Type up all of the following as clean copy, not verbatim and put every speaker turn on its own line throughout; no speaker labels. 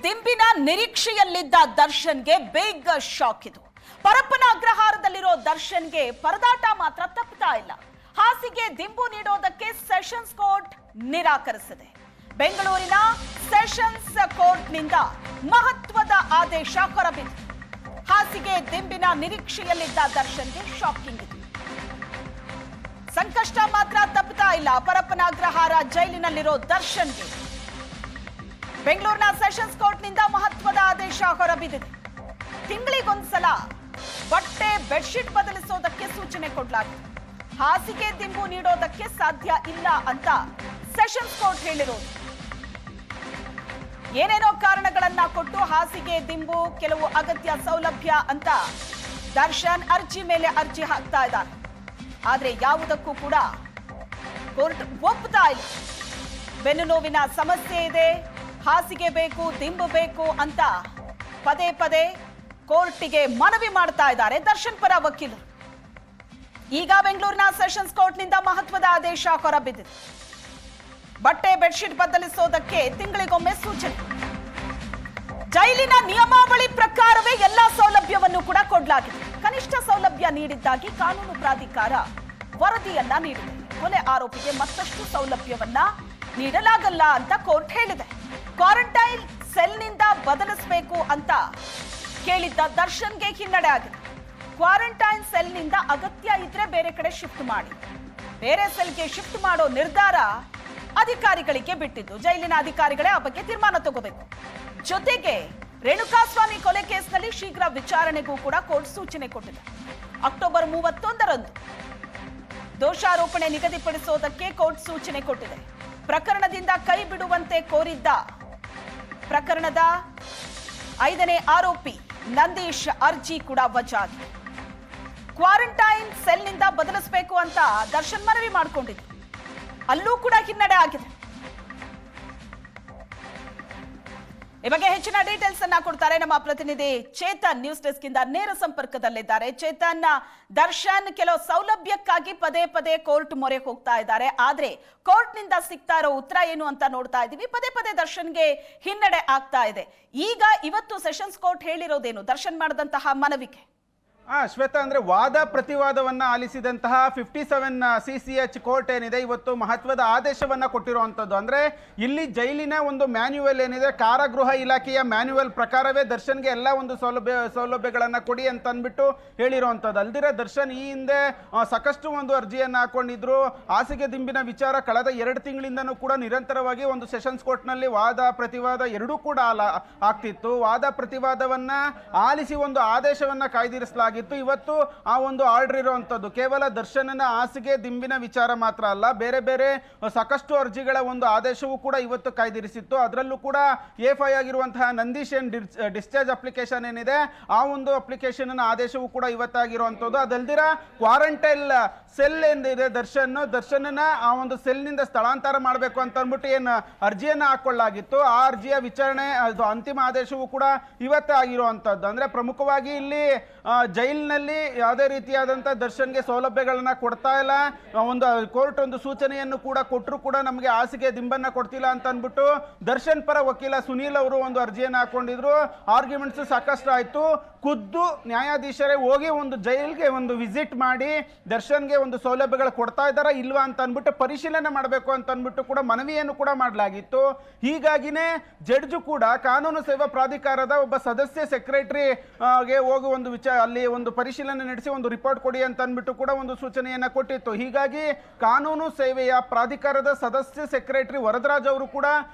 ದಿಂಬಿನ ನಿರೀಕ್ಷೆಯಲ್ಲಿದ್ದ ದರ್ಶನ್ಗೆ ಬೇಗ ಶಾಕ್ ಇದು. ಪರಪ್ಪನ ಅಗ್ರಹಾರದಲ್ಲಿರೋ ದರ್ಶನ್ಗೆ ಪರದಾಟ ಮಾತ್ರ ತಪ್ಪುತ್ತಾ ಇಲ್ಲ. ಹಾಸಿಗೆ ದಿಂಬು ನೀಡೋದಕ್ಕೆ ಸೆಷನ್ಸ್ ಕೋರ್ಟ್ ನಿರಾಕರಿಸಿದೆ. ಬೆಂಗಳೂರಿನ ಸೆಷನ್ಸ್ ಕೋರ್ಟ್ನಿಂದ ಮಹತ್ವದ ಆದೇಶ ಹೊರಬಿದ್ದಿದೆ. ಹಾಸಿಗೆ ದಿಂಬಿನ ನಿರೀಕ್ಷೆಯಲ್ಲಿದ್ದ ದರ್ಶನ್ಗೆ ಶಾಕಿಂಗ್ ಇದು. ಸಂಕಷ್ಟ ಮಾತ್ರ ತಪ್ಪುತ್ತಾ ಇಲ್ಲ. ಪರಪ್ಪನ ಅಗ್ರಹಾರ ಜೈಲಿನಲ್ಲಿರೋ ದರ್ಶನ್ಗೆ ಬೆಂಗಳೂರಿನ ಸೆಷನ್ಸ್ ಕೋರ್ಟ್ನಿಂದ ಮಹತ್ವದ ಆದೇಶ ಹೊರಬಿದ್ದಿದೆ. ತಿಂಗಳಿಗೊಂದ್ಸಲ ಬಟ್ಟೆ ಬೆಡ್ಶೀಟ್ ಬದಲಿಸೋದಕ್ಕೆ ಸೂಚನೆ ಕೊಡಲಾಗಿದೆ. ಹಾಸಿಗೆ ದಿಂಬು ನೀಡೋದಕ್ಕೆ ಸಾಧ್ಯ ಇಲ್ಲ ಅಂತ ಸೆಷನ್ಸ್ ಕೋರ್ಟ್ ಹೇಳಿರೋದು. ಏನೇನೋ ಕಾರಣಗಳನ್ನ ಕೊಟ್ಟು ಹಾಸಿಗೆ ದಿಂಬು, ಕೆಲವು ಅಗತ್ಯ ಸೌಲಭ್ಯ ಅಂತ ದರ್ಶನ್ ಅರ್ಜಿ ಮೇಲೆ ಅರ್ಜಿ ಹಾಕ್ತಾ ಇದ್ದಾರೆ. ಆದ್ರೆ ಯಾವುದಕ್ಕೂ ಕೂಡ ಕೋರ್ಟ್ ಒಪ್ಪುತ್ತಾ ಇಲ್ಲ. ಬೆನ್ನು ನೋವಿನ ಸಮಸ್ಯೆ ಇದೆ, ಹಾಸಿಗೆ ಬೇಕು, ದಿಂಬು ಬೇಕು ಅಂತ ಪದೇ ಪದೇ ಕೋರ್ಟಿಗೆ ಮನವಿ ಮಾಡ್ತಾ ಇದ್ದಾರೆ ದರ್ಶನ್ ಪರ ವಕೀಲರು. ಈಗ ಬೆಂಗಳೂರಿನ ಸೆಷನ್ಸ್ ಕೋರ್ಟ್ನಿಂದ ಮಹತ್ವದ ಆದೇಶ ಹೊರಬಿದ್ದಿದೆ. ಬಟ್ಟೆ ಬೆಡ್ಶೀಟ್ ಬದಲಿಸೋದಕ್ಕೆ ತಿಂಗಳಿಗೊಮ್ಮೆ ಸೂಚನೆ. ಜೈಲಿನ ನಿಯಮಾವಳಿ ಪ್ರಕಾರವೇ ಎಲ್ಲಾ ಸೌಲಭ್ಯವನ್ನು ಕೂಡ ಕೊಡಲಾಗಿದೆ. ಕನಿಷ್ಠ ಸೌಲಭ್ಯ ನೀಡಿದ್ದಾಗಿ ಕಾನೂನು ಪ್ರಾಧಿಕಾರ ವರದಿಯನ್ನ ನೀಡಿದೆ. ಕೊಲೆ ಆರೋಪಿಗೆ ಮತ್ತಷ್ಟು ಸೌಲಭ್ಯವನ್ನ ನೀಡಲಾಗಲ್ಲ ಅಂತ ಕೋರ್ಟ್ ಹೇಳಿದೆ. ಕ್ವಾರಂಟೈನ್ ಸೆಲ್ನಿಂದ ಬದಲಿಸಬೇಕು ಅಂತ ಕೇಳಿದ್ದ ದರ್ಶನ್ಗೆ ಹಿನ್ನಡೆ ಆಗಿದೆ. ಕ್ವಾರಂಟೈನ್ ಸೆಲ್ನಿಂದ ಅಗತ್ಯ ಇದ್ರೆ ಬೇರೆ ಕಡೆ ಶಿಫ್ಟ್ ಮಾಡಿ, ಬೇರೆ ಸೆಲ್ಗೆ ಶಿಫ್ಟ್ ಮಾಡೋ ನಿರ್ಧಾರ ಅಧಿಕಾರಿಗಳಿಗೆ ಬಿಟ್ಟಿದ್ದು. ಜೈಲಿನ ಅಧಿಕಾರಿಗಳೇ ಆ ಬಗ್ಗೆ ತೀರ್ಮಾನ ತಗೋಬೇಕು. ಜೊತೆಗೆ ರೇಣುಕಾಸ್ವಾಮಿ ಕೊಲೆ ಕೇಸ್ನಲ್ಲಿ ಶೀಘ್ರ ವಿಚಾರಣೆಗೂ ಕೂಡ ಕೋರ್ಟ್ ಸೂಚನೆ ಕೊಟ್ಟಿದೆ. ಅಕ್ಟೋಬರ್ 31ರಂದು ದೋಷಾರೋಪಣೆ ನಿಗದಿಪಡಿಸೋದಕ್ಕೆ ಕೋರ್ಟ್ ಸೂಚನೆ ಕೊಟ್ಟಿದೆ. ಪ್ರಕರಣದಿಂದ ಕೈ ಬಿಡುವಂತೆ ಕೋರಿದ್ದ ಪ್ರಕರಣದ 5ನೇ ಆರೋಪಿ ನಂದೀಶ್ ಅರ್ಜಿ ಕೂಡ ವಜಾಗಿದೆ. ಕ್ವಾರಂಟೈನ್ ಸೆಲ್ನಿಂದ ಬದಲಿಸಬೇಕು ಅಂತ ದರ್ಶನ್ ಮನವಿ ಮಾಡಿಕೊಂಡಿದ್ರು. ಅಲ್ಲೂ ಕೂಡ ಹಿನ್ನಡೆ ಆಗಿದೆ. ಈ ಬಗ್ಗೆ ಹೆಚ್ಚಿನ ಡೀಟೇಲ್ಸ್ ಅನ್ನ ಕೊಡ್ತಾರೆ ನಮ್ಮ ಪ್ರತಿನಿಧಿ ಚೇತನ್. ನ್ಯೂಸ್ ಡೆಸ್ಕ್ ಇಂದ ನೇರ ಸಂಪರ್ಕದಲ್ಲಿದ್ದಾರೆ. ಚೇತನ್, ದರ್ಶನ್ ಕೆಲವು ಸೌಲಭ್ಯಕ್ಕಾಗಿ ಪದೇ ಪದೇ ಕೋರ್ಟ್ ಮೊರೆ ಹೋಗ್ತಾ ಇದ್ದಾರೆ. ಆದ್ರೆ ಕೋರ್ಟ್ ನಿಂದ ಸಿಗ್ತಾ ಇರೋ ಉತ್ತರ ಏನು ಅಂತ ನೋಡ್ತಾ ಇದೀವಿ. ಪದೇ ಪದೇ ದರ್ಶನ್ಗೆ ಹಿನ್ನಡೆ ಆಗ್ತಾ ಇದೆ. ಈಗ ಇವತ್ತು ಸೆಷನ್ಸ್ ಕೋರ್ಟ್ ಹೇಳಿರೋದೇನು ದರ್ಶನ್ ಮಾಡಿದಂತಹ ಮನವಿಗೆ?
ಶ್ವೇತಾ, ಅಂದ್ರೆ ವಾದ ಪ್ರತಿವಾದವನ್ನ ಆಲಿಸಿದಂತಹ 57 CCH ಕೋರ್ಟ್ ಏನಿದೆ, ಇವತ್ತು ಮಹತ್ವದ ಆದೇಶವನ್ನ ಕೊಟ್ಟಿರುವಂತದ್ದು. ಅಂದ್ರೆ ಇಲ್ಲಿ ಜೈಲಿನ ಒಂದು ಮ್ಯಾನ್ಯುವಲ್ ಏನಿದೆ, ಕಾರಾಗೃಹ ಇಲಾಖೆಯ ಮ್ಯಾನ್ಯುವಲ್ ಪ್ರಕಾರವೇ ದರ್ಶನ್ಗೆ ಎಲ್ಲ ಒಂದು ಸೌಲಭ್ಯಗಳನ್ನ ಕೊಡಿ ಅಂತ ಅಂದ್ಬಿಟ್ಟು ಹೇಳಿರುವಂತದ್ದು. ಅಲ್ದಿರ ದರ್ಶನ್ ಈ ಹಿಂದೆ ಸಾಕಷ್ಟು ಒಂದು ಅರ್ಜಿಯನ್ನ ಹಾಕೊಂಡಿದ್ರು. ಹಾಸಿಗೆ ದಿಂಬಿನ ವಿಚಾರ ಕಳೆದ 2 ತಿಂಗಳಿಂದನೂ ಕೂಡ ನಿರಂತರವಾಗಿ ಒಂದು ಸೆಷನ್ಸ್ ಕೋರ್ಟ್ ನಲ್ಲಿ ವಾದ ಪ್ರತಿವಾದ ಎರಡೂ ಕೂಡ ಆಗ್ತಿತ್ತು. ವಾದ ಪ್ರತಿವಾದವನ್ನ ಆಲಿಸಿ ಒಂದು ಆದೇಶವನ್ನ ಕಾಯ್ದಿರಿಸಲಾಗಿದೆ. ಇವತ್ತು ಆ ಒಂದು ಆರ್ಡರ್ ಇರುವಂತದ್ದು ಕೇವಲ ದರ್ಶನನ ಹಾಸಿಗೆ ದಿಂಬಿನ ವಿಚಾರ ಮಾತ್ರ ಅಲ್ಲ, ಬೇರೆ ಬೇರೆ ಸಾಕಷ್ಟು ಅರ್ಜಿಗಳ ಒಂದು ಆದೇಶವೂ ಕೂಡ ಇವತ್ತು ಕಾಯ್ದಿರಿಸಿತ್ತು. ಅದರಲ್ಲೂ ಕೂಡ A5 ಆಗಿರುವಂತಹ ನಂದೀಶ್ ಡಿಸ್ಚಾರ್ಜ್ ಅಪ್ಲಿಕೇಶನ್ ಏನಿದೆ, ಆ ಒಂದು ಅಪ್ಲಿಕೇಶನ್ ಆದೇಶವೂ ಕೂಡ ಇವತ್ತಾಗಿರುವಂತದ್ದು. ಅದಲ್ದಿರ ಕ್ವಾರಂಟೈನ್ ಸೆಲ್ ಏನಿದೆ, ದರ್ಶನನ ಆ ಒಂದು ಸೆಲ್ನಿಂದ ಸ್ಥಳಾಂತರ ಮಾಡಬೇಕು ಅಂತ ಅಂದ್ಬಿಟ್ಟು ಏನು ಅರ್ಜಿಯನ್ನ ಹಾಕೊಳ್ಳಾಗಿತ್ತು, ಆ ಅರ್ಜಿಯ ವಿಚಾರಣೆ ಅದು ಅಂತಿಮ ಆದೇಶವೂ ಕೂಡ ಇವತ್ತೇ ಆಗಿರುವಂತದ್ದು. ಅಂದ್ರೆ ಪ್ರಮುಖವಾಗಿ ಇಲ್ಲಿ ಜೈಲಿನಲ್ಲಿ ಯಾವುದೇ ರೀತಿಯಾದಂಥ ದರ್ಶನ್ಗೆ ಸೌಲಭ್ಯಗಳನ್ನ ಕೊಡ್ತಾ ಇಲ್ಲ. ಒಂದು ಕೋರ್ಟ್ ಒಂದು ಸೂಚನೆಯನ್ನು ಕೂಡ ಕೊಟ್ಟರು ಕೂಡ ನಮಗೆ ಹಾಸಿಗೆ ದಿಂಬನ್ನ ಕೊಡ್ತಿಲ್ಲ ಅಂತ ಅಂದ್ಬಿಟ್ಟು ದರ್ಶನ್ ಪರ ವಕೀಲ ಸುನೀಲ್ ಅವರು ಒಂದು ಅರ್ಜಿಯನ್ನು ಹಾಕೊಂಡಿದ್ರು. ಆರ್ಗ್ಯುಮೆಂಟ್ಸ್ ಸಾಕಷ್ಟು ಆಯ್ತು. ಖುದ್ದು ನ್ಯಾಯಾಧೀಶರೇ ಹೋಗಿ ಒಂದು ಜೈಲ್ಗೆ ಒಂದು ವಿಸಿಟ್ ಮಾಡಿ ದರ್ಶನ್ಗೆ ಒಂದು ಸೌಲಭ್ಯಗಳು ಕೊಡ್ತಾ ಇದ್ದಾರಾ ಇಲ್ವಾ ಅಂತ ಅಂದ್ಬಿಟ್ಟು ಪರಿಶೀಲನೆ ಮಾಡಬೇಕು ಅಂತ ಅಂದ್ಬಿಟ್ಟು ಕೂಡ ಮನವಿಯನ್ನು ಕೂಡ ಮಾಡಲಾಗಿತ್ತು. ಹೀಗಾಗಿನೇ ಜಡ್ಜು ಕೂಡ ಕಾನೂನು ಸೇವಾ ಪ್ರಾಧಿಕಾರದ ಒಬ್ಬ ಸದಸ್ಯ ಸೆಕ್ರೆಟರಿಗೆ ಹೋಗಿ ಒಂದು ಅಲ್ಲಿ ಒಂದು ಪರಿಶೀಲನೆ ನಡೆಸಿ ಒಂದು ರಿಪೋರ್ಟ್ ಕೊಡಿ ಅಂತ ಅಂದ್ಬಿಟ್ಟು ಕೂಡ ಒಂದು ಸೂಚನೆಯನ್ನ ಕೊಟ್ಟಿತ್ತು. ಹೀಗಾಗಿ ಕಾನೂನು ಸೇವೆಯ ಪ್ರಾಧಿಕಾರದ ಸದಸ್ಯ ಸೆಕ್ರೆಟರಿ ವರದರಾಜ್ ಅವರು ಕೂಡ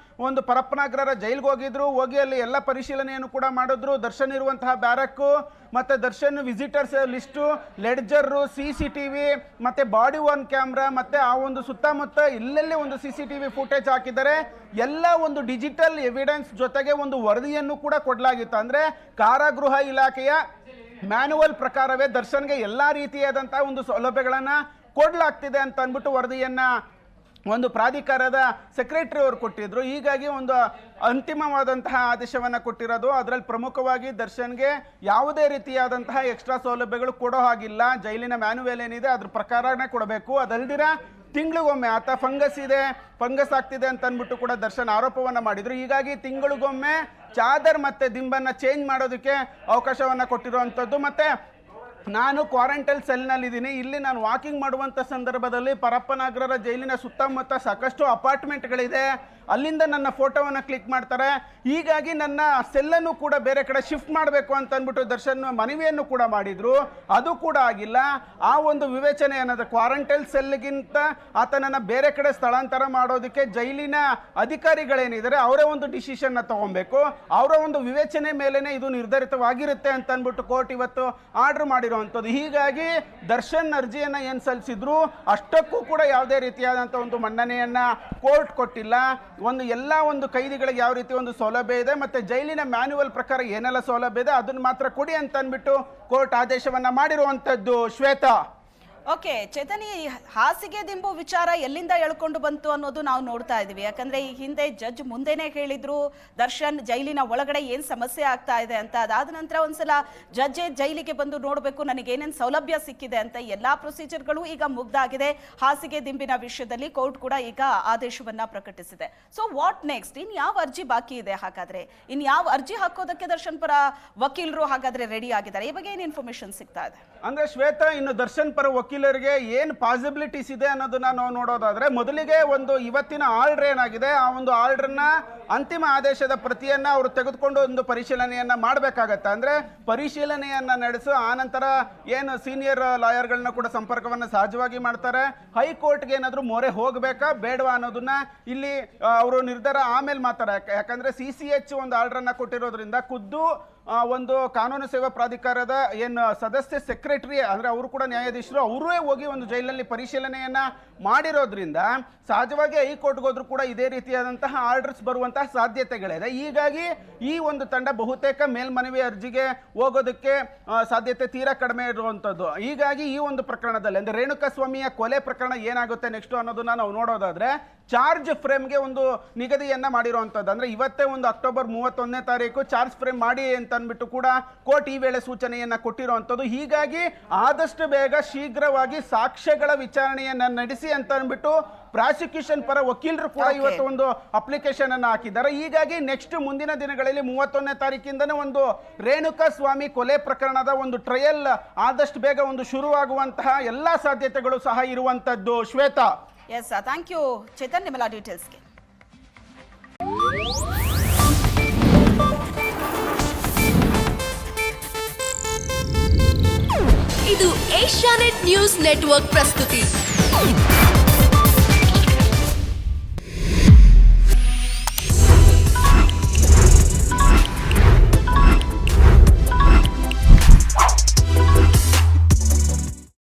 ಒಂದು ಪರಪ್ಪನಗರ ಜೈಲ್ಗೆ ಹೋಗಿದ್ರು. ಹೋಗಿ ಅಲ್ಲಿ ಎಲ್ಲ ಪರಿಶೀಲನೆಯನ್ನು ಕೂಡ ಮಾಡಿದ್ರು. ದರ್ಶನ್ ಇರುವಂತಹ ಬ್ಯಾರಕ್ಕು ಮತ್ತೆ Darshan visitors list, ledger, CCTV ಮತ್ತೆ ಬಾಡಿ ಒನ್ ಕ್ಯಾಮ್ರಾ ಮತ್ತೆ ಆ ಒಂದು ಸುತ್ತಮುತ್ತ ಎಲ್ಲೆಲ್ಲಿ ಒಂದು CCTV ಫುಟೇಜ್ ಹಾಕಿದ್ದಾರೆ. ಎಲ್ಲ ಒಂದು ಡಿಜಿಟಲ್ ಎವಿಡೆನ್ಸ್ ಜೊತೆಗೆ ಒಂದು ವರದಿಯನ್ನು ಕೂಡ ಕೊಡಲಾಗಿತ್ತು. ಅಂದ್ರೆ ಕಾರಾಗೃಹ ಇಲಾಖೆಯ ಮ್ಯಾನ್ಯುವಲ್ ಪ್ರಕಾರವೇ ದರ್ಶನ್ಗೆ ಎಲ್ಲಾ ರೀತಿಯಾದಂತಹ ಒಂದು ಸೌಲಭ್ಯಗಳನ್ನ ಕೊಡಲಾಗ್ತಿದೆ ಅಂತ ಅಂದ್ಬಿಟ್ಟು ವರದಿಯನ್ನ ಒಂದು ಪ್ರಾಧಿಕಾರದ ಸೆಕ್ರೆಟರಿ ಅವರು ಕೊಟ್ಟಿದ್ರು. ಹೀಗಾಗಿ ಒಂದು ಅಂತಿಮವಾದಂತಹ ಆದೇಶವನ್ನು ಕೊಟ್ಟಿರೋದು. ಅದರಲ್ಲಿ ಪ್ರಮುಖವಾಗಿ ದರ್ಶನ್ಗೆ ಯಾವುದೇ ರೀತಿಯಾದಂತಹ ಎಕ್ಸ್ಟ್ರಾ ಸೌಲಭ್ಯಗಳು ಕೊಡೋ ಹಾಗಿಲ್ಲ. ಜೈಲಿನ ಮ್ಯಾನ್ಯುವಲ್ ಏನಿದೆ ಅದ್ರ ಪ್ರಕಾರನೇ ಕೊಡಬೇಕು. ಅದಲ್ದಿರ ತಿಂಗಳಿಗೊಮ್ಮೆ ಆತ ಫಂಗಸ್ ಆಗ್ತಿದೆ ಅಂತ ಅಂದ್ಬಿಟ್ಟು ಕೂಡ ದರ್ಶನ್ ಆರೋಪವನ್ನ ಮಾಡಿದ್ರು. ಹೀಗಾಗಿ ತಿಂಗಳಿಗೊಮ್ಮೆ ಚಾದರ್ ಮತ್ತು ದಿಂಬನ್ನು ಚೇಂಜ್ ಮಾಡೋದಕ್ಕೆ ಅವಕಾಶವನ್ನು ಕೊಟ್ಟಿರುವಂಥದ್ದು. ಮತ್ತು ನಾನು ಕ್ವಾರಂಟೈನ್ ಸೆಲ್ನಲ್ಲಿದ್ದೀನಿ. ಇಲ್ಲಿ ನಾನು ವಾಕಿಂಗ್ ಮಾಡುವಂಥ ಸಂದರ್ಭದಲ್ಲಿ ಪರಪ್ಪನಗರ ಜೈಲಿನ ಸುತ್ತಮುತ್ತ ಸಾಕಷ್ಟು ಅಪಾರ್ಟ್ಮೆಂಟ್ಗಳಿದೆ, ಅಲ್ಲಿಂದ ನನ್ನ ಫೋಟೋವನ್ನು ಕ್ಲಿಕ್ ಮಾಡ್ತಾರೆ. ಹೀಗಾಗಿ ನನ್ನ ಸೆಲ್ಲನ್ನು ಕೂಡ ಬೇರೆ ಕಡೆ ಶಿಫ್ಟ್ ಮಾಡಬೇಕು ಅಂತ ಅಂದ್ಬಿಟ್ಟು ದರ್ಶನ್ ಮನವಿಯನ್ನು ಕೂಡ ಮಾಡಿದ್ರು, ಅದು ಕೂಡ ಆಗಿಲ್ಲ. ಆ ಒಂದು ವಿವೇಚನೆ ಅನ್ನೋದು ಕ್ವಾರಂಟೈನ್ ಸೆಲ್ಗಿಂತ ಆತನನ್ನು ಬೇರೆ ಕಡೆ ಸ್ಥಳಾಂತರ ಮಾಡೋದಕ್ಕೆ ಜೈಲಿನ ಅಧಿಕಾರಿಗಳೇನಿದ್ದಾರೆ ಅವರೇ ಒಂದು ಡಿಸಿಷನ್ನ ತಗೊಬೇಕು, ಅವರ ಒಂದು ವಿವೇಚನೆ ಮೇಲೇನೆ ಇದು ನಿರ್ಧರಿತವಾಗಿರುತ್ತೆ ಅಂತ ಅಂದ್ಬಿಟ್ಟು ಕೋರ್ಟ್ ಇವತ್ತು ಆರ್ಡರ್ ಮಾಡಿರುವಂಥದ್ದು. ಹೀಗಾಗಿ ದರ್ಶನ್ ಅರ್ಜಿಯನ್ನು ಏನು ಸಲ್ಲಿಸಿದ್ರು ಅಷ್ಟಕ್ಕೂ ಕೂಡ ಯಾವುದೇ ರೀತಿಯಾದಂಥ ಒಂದು ಮನ್ನಣೆಯನ್ನ ಕೋರ್ಟ್ ಕೊಟ್ಟಿಲ್ಲ. ಎಲ್ಲ ಒಂದು ಕೈದಿಗಳಿಗೆ ಯಾವ ರೀತಿ ಒಂದು ಸೌಲಭ್ಯ ಇದೆ ಮತ್ತೆ ಜೈಲಿನ ಮ್ಯಾನ್ಯುವಲ್ ಪ್ರಕಾರ ಏನೆಲ್ಲ ಸೌಲಭ್ಯ ಇದೆ ಅದನ್ನು ಮಾತ್ರ ಕೊಡಿ ಅಂತ ಅಂದ್ಬಿಟ್ಟು ಕೋರ್ಟ್ ಆದೇಶವನ್ನ ಮಾಡಿರುವಂತದ್ದು. ಶ್ವೇತಾ,
ಓಕೆ ಚೇತನಿ, ಹಾಸಿಗೆ ದಿಂಬು ವಿಚಾರ ಎಲ್ಲಿಂದ ಎಳ್ಕೊಂಡು ಬಂತು ಅನ್ನೋದು ನಾವು ನೋಡ್ತಾ ಇದೀವಿ. ಯಾಕಂದ್ರೆ ಈ ಹಿಂದೆ ಜಡ್ಜ್ ಮುಂದೆನೆ ಹೇಳಿದ್ರು ದರ್ಶನ್ ಜೈಲಿನ ಒಳಗಡೆ ಏನ್ ಸಮಸ್ಯೆ ಆಗ್ತಾ ಇದೆ ಅಂತ. ಅದಾದ ನಂತರ ಒಂದ್ಸಲ ಜಡ್ಜೆ ಜೈಲಿಗೆ ಬಂದು ನೋಡಬೇಕು ನನಗೆ ಏನೇನು ಸೌಲಭ್ಯ ಸಿಕ್ಕಿದೆ ಅಂತ. ಎಲ್ಲಾ ಪ್ರೊಸೀಜರ್ಗಳು ಈಗ ಮುಗ್ದಾಗಿದೆ. ಹಾಸಿಗೆ ದಿಂಬಿನ ವಿಷಯದಲ್ಲಿ ಕೋರ್ಟ್ ಕೂಡ ಈಗ ಆದೇಶವನ್ನ ಪ್ರಕಟಿಸಿದೆ. So what next? ಇನ್ ಯಾವ ಅರ್ಜಿ ಬಾಕಿ ಇದೆ? ಹಾಗಾದ್ರೆ ಇನ್ ಯಾವ ಅರ್ಜಿ ಹಾಕೋದಕ್ಕೆ ದರ್ಶನ್ ಪರ ವಕೀಲರು ಹಾಗಾದ್ರೆ ರೆಡಿ ಆಗಿದ್ದಾರೆ? ಈ ಬಗ್ಗೆ ಏನ್ ಇನ್ಫಾರ್ಮೇಶನ್ ಸಿಗ್ತಾ ಇದೆ?
ಅಂದ್ರೆ ಶ್ವೇತಾ, ಇನ್ನು ದರ್ಶನ್ ಪರ ವಕೀಲರಿಗೆ ಏನ್ ಪಾಸಿಬಿಲಿಟೀಸ್ ಇದೆ ಅನ್ನೋದನ್ನ ನಾವು ನೋಡೋದಾದ್ರೆ ಮೊದಲಿಗೆ ಒಂದು ಇವತ್ತಿನ ಆರ್ಡರ್ ಏನಾಗಿದೆ ಆ ಒಂದು ಆರ್ಡರ್ನ ಅಂತಿಮ ಆದೇಶದ ಪ್ರತಿಯನ್ನ ಅವರು ತೆಗೆದುಕೊಂಡು ಒಂದು ಪರಿಶೀಲನೆಯನ್ನ ಮಾಡಬೇಕಾಗತ್ತೆ. ಅಂದ್ರೆ ಪರಿಶೀಲನೆಯನ್ನ ನಡೆಸು ಆನಂತರ ಏನು ಸೀನಿಯರ್ ಲಾಯರ್ಗಳನ್ನ ಕೂಡ ಸಂಪರ್ಕವನ್ನ ಸಹಜವಾಗಿ ಮಾಡ್ತಾರೆ. ಹೈಕೋರ್ಟ್ಗೆ ಏನಾದ್ರು ಮೊರೆ ಹೋಗ್ಬೇಕಾ ಬೇಡವಾ ಅನ್ನೋದನ್ನ ಇಲ್ಲಿ ಅವರು ನಿರ್ಧಾರ ಆಮೇಲೆ ಮಾತಾಡ. ಯಾಕಂದ್ರೆ CCH ಒಂದು ಆರ್ಡರ್ ಅನ್ನ ಕೊಟ್ಟಿರೋದ್ರಿಂದ ಖುದ್ದು ಒಂದು ಕಾನೂನು ಸೇವಾ ಪ್ರಾಧಿಕಾರದ ಏನು ಸದಸ್ಯ ಸೆಕ್ರೆಟರಿ ಅಂದ್ರೆ ಅವರು ಕೂಡ ನ್ಯಾಯಾಧೀಶರು ಅವರೇ ಹೋಗಿ ಒಂದು ಜೈಲಿನಲ್ಲಿ ಪರಿಶೀಲನೆಯನ್ನ ಮಾಡಿರೋದ್ರಿಂದ ಸಹಜವಾಗಿ ಹೈಕೋರ್ಟ್ಗೆ ಹೋದ್ರೂ ಕೂಡ ಇದೇ ರೀತಿಯಾದಂತಹ ಆರ್ಡರ್ಸ್ ಬರುವಂತಹ ಸಾಧ್ಯತೆಗಳಿದೆ. ಹೀಗಾಗಿ ಈ ಒಂದು ತಂಡ ಬಹುತೇಕ ಮೇಲ್ಮನವಿ ಅರ್ಜಿಗೆ ಹೋಗೋದಕ್ಕೆ ಸಾಧ್ಯತೆ ತೀರಾ ಕಡಿಮೆ ಇರುವಂಥದ್ದು. ಹೀಗಾಗಿ ಈ ಒಂದು ಪ್ರಕರಣದಲ್ಲಿ ಅಂದ್ರೆ ರೇಣುಕಾಸ್ವಾಮಿಯ ಕೊಲೆ ಪ್ರಕರಣ ಏನಾಗುತ್ತೆ ನೆಕ್ಸ್ಟ್ ಅನ್ನೋದನ್ನ ನಾವು ನೋಡೋದಾದ್ರೆ ಚಾರ್ಜ್ ಫ್ರೇಮ್ಗೆ ಒಂದು ನಿಗದಿಯನ್ನ ಮಾಡಿರುವಂಥದ್ದು. ಅಂದ್ರೆ ಇವತ್ತೇ ಒಂದು ಅಕ್ಟೋಬರ್ 31ನೇ ತಾರೀಕು ಚಾರ್ಜ್ ಫ್ರೇಮ್ ಮಾಡಿ ಅಂತ ಅಂದ್ಬಿಟ್ಟು ಕೂಡ ಕೋರ್ಟ್ ಈ ವೇಳೆ ಸೂಚನೆಯನ್ನ ಕೊಟ್ಟಿರುವಂಥದ್ದು. ಹೀಗಾಗಿ ಆದಷ್ಟು ಬೇಗ ಶೀಘ್ರವಾಗಿ ಸಾಕ್ಷ್ಯಗಳ ವಿಚಾರಣೆಯನ್ನ ನಡೆಸಿ ಅಂತ ಅಂದ್ಬಿಟ್ಟು ಪ್ರಾಸಿಕ್ಯೂಷನ್ ಪರ ವಕೀಲರು ಕೂಡ ಇವತ್ತು ಒಂದು ಅಪ್ಲಿಕೇಶನ್ ಅನ್ನು ಹಾಕಿದ್ದಾರೆ. ಹೀಗಾಗಿ ನೆಕ್ಸ್ಟ್ ಮುಂದಿನ ದಿನಗಳಲ್ಲಿ 31ನೇ ತಾರೀಕಿಂದನೇ ಒಂದು ರೇಣುಕಾ ಸ್ವಾಮಿ ಕೊಲೆ ಪ್ರಕರಣದ ಒಂದು ಟ್ರಯಲ್ ಆದಷ್ಟು ಬೇಗ ಒಂದು ಶುರುವಾಗುವಂತಹ ಎಲ್ಲಾ ಸಾಧ್ಯತೆಗಳು ಸಹ ಇರುವಂತದ್ದು. Shweta,
yes, thank you Chetan ನಿಮ್ಮೆಲ್ಲ ಡೀಟೇಲ್ಸ್ಗೆ.
ಇದು ಏಷ್ಯಾನೆಟ್ ನ್ಯೂಸ್ ನೆಟ್ವರ್ಕ್ ಪ್ರಸ್ತುತಿ.